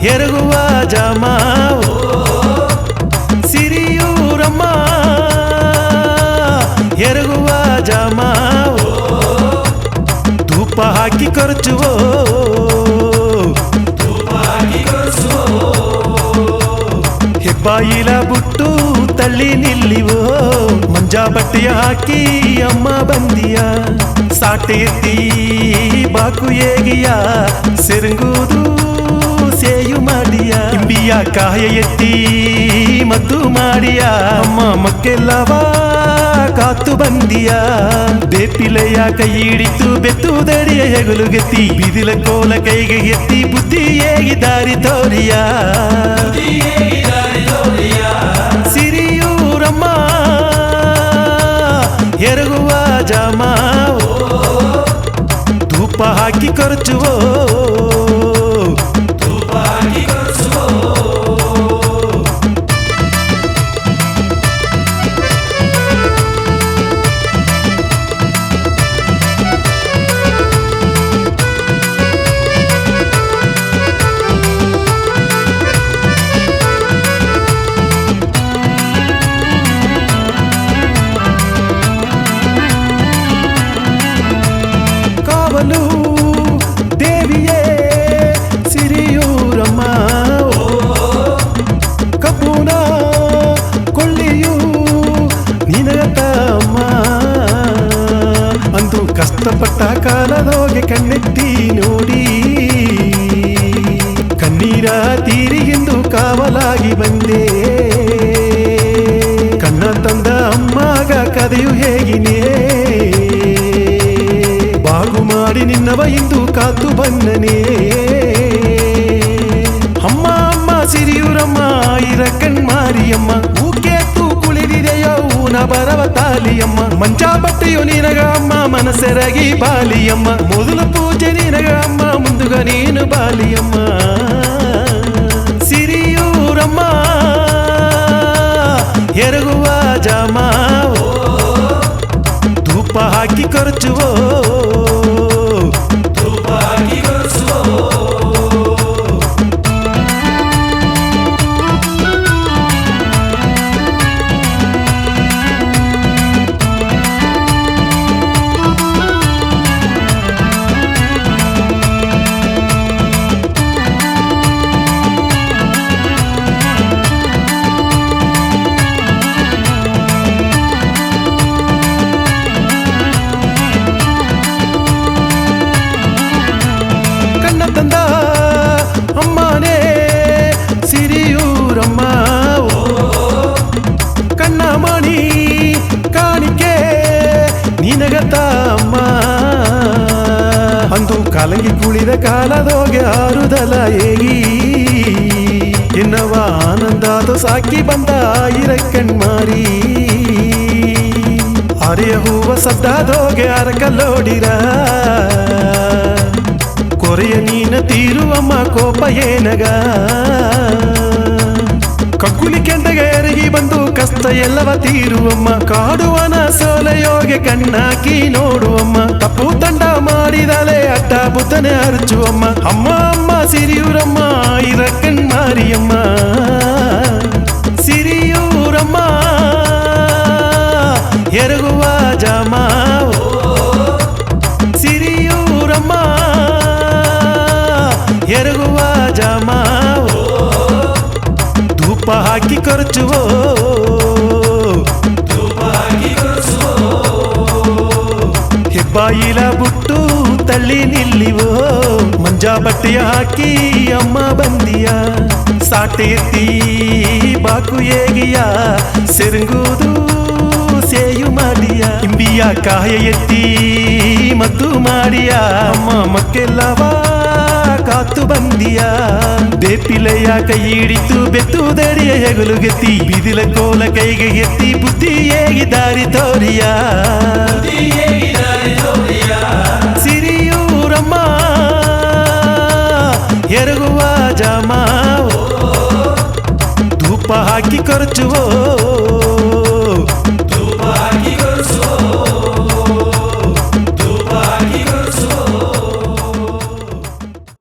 ಎರಗುವ ಜಾಮ ಸಿರಿಯೂರಮ್ಮ ಎರಗುವ ಜಾಮ ಧೂಪ ಹಾಕಿ ಖರ್ಚುವೋ ಹೆಬ್ಬಾಯಿಲ ಬುಟ್ಟು ತಳ್ಳಿ ನಿಲ್ಲಿವೋ ಮಂಜಾ ಬಟ್ಟೆಯ ಹಾಕಿ ಅಮ್ಮ ಬಂದಿಯ ಸಾಟೆ ಎತ್ತಿ ಬಾಕು ಏಗಿಯ ಸೆರಂಗುದು ಸೇಯು ಮಾಡಿಯ ಇಂಬಿಯ ಕಾಯ ಎತ್ತಿ ಮದ್ದು ಮಾಡಿಯ ಅಮ್ಮ ಮಕ್ಕೆಲ್ಲವ ಕಾತು ಬಂದಿಯ ಬೇಪಿಲೆಯ ಕೈ ಹಿಡಿತು ಬೆತ್ತುದಡಿಯ ಹೆಗಲುಗೆತ್ತಿ ಬಿದಿಲ ಕೋಲ ಕೈಗೆ ಎತ್ತಿ ಬುದ್ಧಿ ಹೇಗಿ ದಾರಿ ತೋರಿಯ ಸಿರಿಯೂರಮ್ಮ ಎರಗುವ ಜಾಮ ಧೂಪ ಹಾಕಿ ಖರ್ಚುವೋ ದೇವಿಯೇ ಸಿರಿಯೂರಮ್ಮ ಕಬ್ಬುನ ಕೊಳ್ಳಿಯು ನಿನಗತಮ್ಮ ಅಂದು ಕಷ್ಟಪಟ್ಟ ಕಾಲದೋಗೆ ಕಣ್ಣೆತ್ತಿ ನೋಡಿ ಕಣ್ಣೀರ ತೀರಿಗೆಂದು ಕಾವಲಾಗಿ ಬಂದೆ ಕಣ್ಣ ತಂದ ಅಮ್ಮಾಗ ಕದೆಯು ಹೇಗಿನೇ ಬಾಗು ಮಾಡಿ ನಿನ್ನವ ಇಂದು ಕಾತು ಬನ್ನನೇ ಅಮ್ಮ ಅಮ್ಮ ಸಿರಿಯೂರಮ್ಮ ಇರ ಕಣ್ಮಾರಿಯಮ್ಮ ಊಕೇತು ಕುಳಿದಿದೆಯೋ ಊನ ಬರವ ತಾಲಿಯಮ್ಮ ಮಂಚಾ ಬಟ್ಟೆಯು ನಿನಗ ಅಮ್ಮ ಮನಸ್ಸೆರಗಿ ಬಾಲಿಯಮ್ಮ ಮೊದಲು ಪೂಜೆ ನಿನಗ ಅಮ್ಮ ಮುಂದುಗ ನೀನು ಬಾಲಿಯಮ್ಮ ಸಿರಿಯೂರಮ್ಮ ಎರಗುವ ಜಾಮ ಧೂಪ ಹಾಕಿ ಖರ್ಚುವೋ ತಂದ ಅಮ್ಮನೇ ಸಿರಿಯೂರಮ್ಮ ಕಣ್ಣ ಮಣಿ ಕಾಣಿಕೆ ನಿನಗತ ಅಮ್ಮ ಅಂದು ಕಾಲಂಗಿ ಕುಳಿದ ಕಾಲದೋಗೆ ಆರುದಲ ಏಗಿ ಎನ್ನವ ಆನಂದಾದ ಸಾಕಿ ಬಂದ ಇರ ಕಣ್ಮಾರಿ ಅರೆಯ ಹೂವ ಸದ್ದಾದೋಗೆ ಅರಕಲ್ಲೋಡಿರ ಕೊರೆಯ ನೀನ ತೀರುವಮ್ಮ ಕೋಪ ಏನಗ ಕಗ್ಗುಲಿ ಕೆಂಡಗ ಎರಗಿ ಬಂದು ಕಷ್ಟ ಎಲ್ಲವ ತೀರುವಮ್ಮ ಕಾಡುವನ ಸೋಲೆಯೋಗೆ ಕಣ್ಣಾಕಿ ನೋಡುವಮ್ಮ ತಪ್ಪು ತಂಡ ಮಾಡಿದಲೆ ಅಡ್ಡ ಬುದ್ಧನೆ ಅರ್ಚುವಮ್ಮ ಅಮ್ಮ ಅಮ್ಮ ಸಿರಿಯೂರಮ್ಮ ಇರ ಕಣ್ಮಾರಿಯಮ್ಮ ಸಿರಿಯೂರಮ್ಮ ಎರಗುವ ಜಾಮ ಸಿರಿಯೂರಮ್ಮ ಎರಗುವ ಜಾಮ ಧೂಪ ಹಾಕಿ ಖರ್ಚುವೋ ಹೆಬ್ಬಾಯಿಲ ಬುಟ್ಟು ತಳ್ಳಿ ನಿಲ್ಲಿವೋ ಮಂಜಾ ಬಟ್ಟೆಯ ಹಾಕಿ ಅಮ್ಮ ಬಂದಿಯ ಸಾಟೆ ಎತ್ತಿ ಬಾಕು ಏಗಿಯ ಸೆರಂಗುದು ಸೇಯು ಮಾಡಿಯ ಇಂಬಿಯ ಕಾಯ ಎತ್ತಿ ಮದ್ದು ಮಾಡಿಯ ಅಮ್ಮ ಮಕ್ಕೆಲ್ಲವ ಕಾತು ಬಂದಿಯ ಬೇಪಿಲೆಯ ಕೈ ಹಿಡಿತು ಬೆತ್ತುದಡಿಯ ಹೆಗಲುಗೆತ್ತಿ ಬಿದಿಲ ಕೋಲ ಕೈಗೆ ಎತ್ತಿ ಬುದ್ಧಿ ಹೇಗಿ ದಾರಿ ತೋರಿಯ ಸಿರಿಯೂರಮ್ಮ ಎರಗುವ ಜಾಮ ಧೂಪ ಹಾಕಿ ಖರ್ಚುವೋ